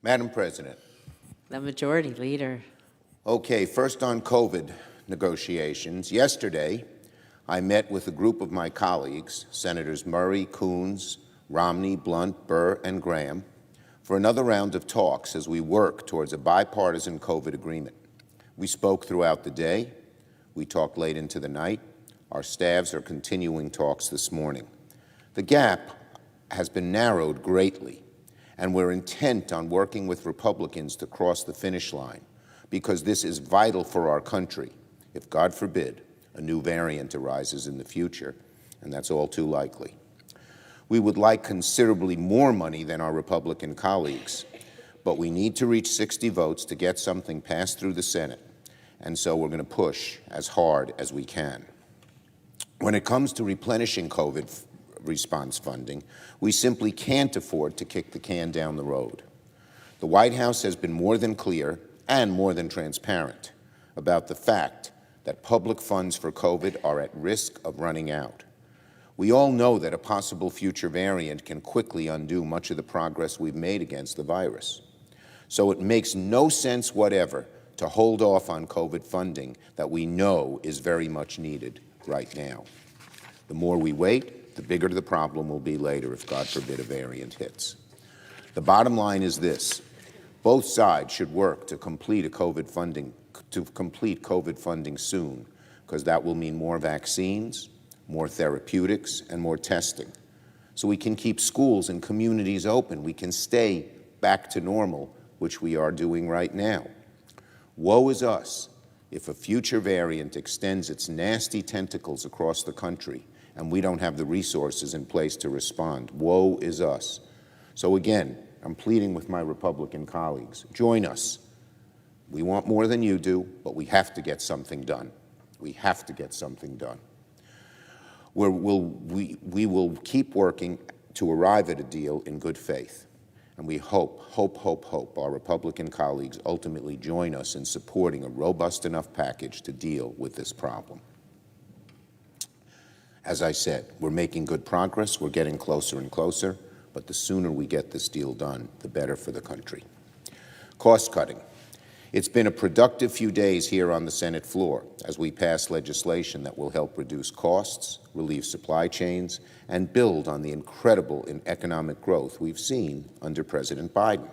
Madam President. The Majority Leader. Okay, first on COVID negotiations. Yesterday, I met with a group of my colleagues, Senators Murray, Coons, Romney, Blunt, Burr, and Graham, for another round of talks as we work towards a bipartisan COVID agreement. We spoke throughout the day. We talked late into the night. Our staffs are continuing talks this morning. The gap has been narrowed greatly, and we're intent on working with Republicans to cross the finish line, because this is vital for our country if, God forbid, a new variant arises in the future, and that's all too likely. We would like considerably more money than our Republican colleagues, but we need to reach 60 votes to get something passed through the Senate, and so we're going to push as hard as we can. When it comes to replenishing COVID response funding, we simply can't afford to kick the can down the road. The White House has been more than clear and more than transparent about the fact that public funds for COVID are at risk of running out. We all know that a possible future variant can quickly undo much of the progress we've made against the virus. So it makes no sense whatever to hold off on COVID funding that we know is very much needed right now. The more we wait, the bigger the problem will be later if, God forbid, a variant hits. The bottom line is this: both sides should work to complete COVID funding soon, because that will mean more vaccines, more therapeutics, and more testing. So we can keep schools and communities open. We can stay back to normal, which we are doing right now. Woe is us if a future variant extends its nasty tentacles across the country and we don't have the resources in place to respond. Woe is us. So again, I'm pleading with my Republican colleagues, join us. We want more than you do, but we have to get something done. We have to get something done. We will keep working to arrive at a deal in good faith. And we hope our Republican colleagues ultimately join us in supporting a robust enough package to deal with this problem. As I said, we're making good progress. We're getting closer and closer, but the sooner we get this deal done, the better for the country. Cost cutting. It's been a productive few days here on the Senate floor as we pass legislation that will help reduce costs, relieve supply chains, and build on the incredible economic growth we've seen under President Biden.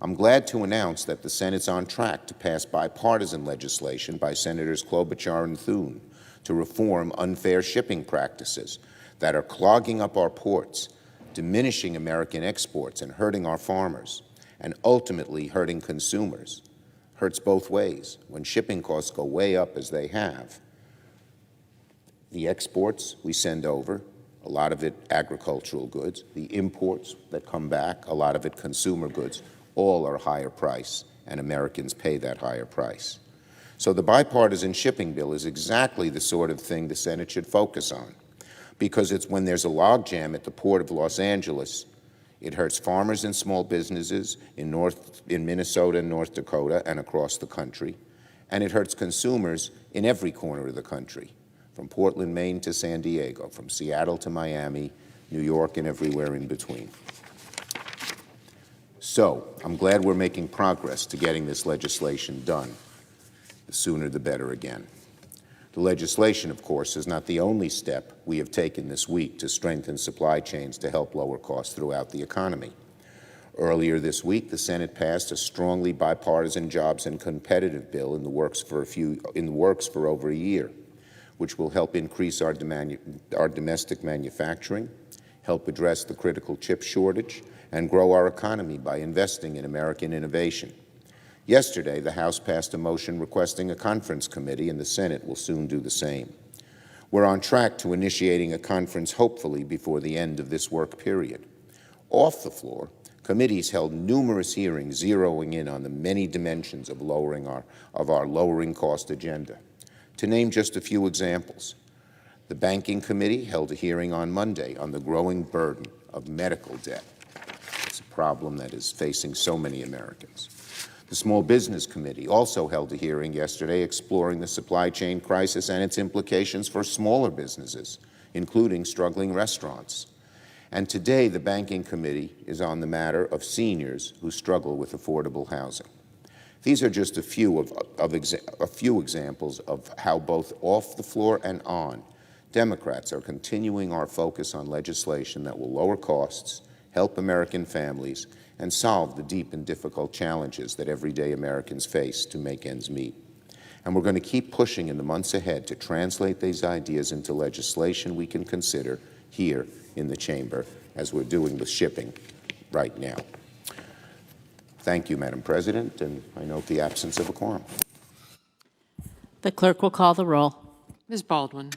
I'm glad to announce that the Senate's on track to pass bipartisan legislation by Senators Klobuchar and Thune to reform unfair shipping practices that are clogging up our ports, diminishing American exports and hurting our farmers, and ultimately hurting consumers. Hurts both ways. When shipping costs go way up as they have, the exports we send over, a lot of it agricultural goods, the imports that come back, a lot of it consumer goods, all are higher price, and Americans pay that higher price. So the bipartisan shipping bill is exactly the sort of thing the Senate should focus on, because it's when there's a logjam at the Port of Los Angeles, it hurts farmers and small businesses in Minnesota and North Dakota and across the country, and it hurts consumers in every corner of the country, from Portland, Maine to San Diego, from Seattle to Miami, New York, and everywhere in between. So I'm glad we're making progress to getting this legislation done. The sooner the better again. The legislation, of course, is not the only step we have taken this week to strengthen supply chains to help lower costs throughout the economy. Earlier this week, the Senate passed a strongly bipartisan jobs and competitive bill in the works for over a year, which will help increase our domestic manufacturing, help address the critical chip shortage, and grow our economy by investing in American innovation. Yesterday, the House passed a motion requesting a conference committee, and the Senate will soon do the same. We're on track to initiating a conference, hopefully, before the end of this work period. Off the floor, committees held numerous hearings zeroing in on the many dimensions of our lowering cost agenda. To name just a few examples, the Banking Committee held a hearing on Monday on the growing burden of medical debt. It's a problem that is facing so many Americans. The Small Business Committee also held a hearing yesterday exploring the supply chain crisis and its implications for smaller businesses, including struggling restaurants. And today, the Banking Committee is on the matter of seniors who struggle with affordable housing. These are just a few examples of how both off the floor and on, Democrats are continuing our focus on legislation that will lower costs, help American families, and solve the deep and difficult challenges that everyday Americans face to make ends meet. And we're going to keep pushing in the months ahead to translate these ideas into legislation we can consider here in the chamber, as we're doing with shipping right now. Thank you, Madam President, and I note the absence of a quorum. The clerk will call the roll. Ms. Baldwin.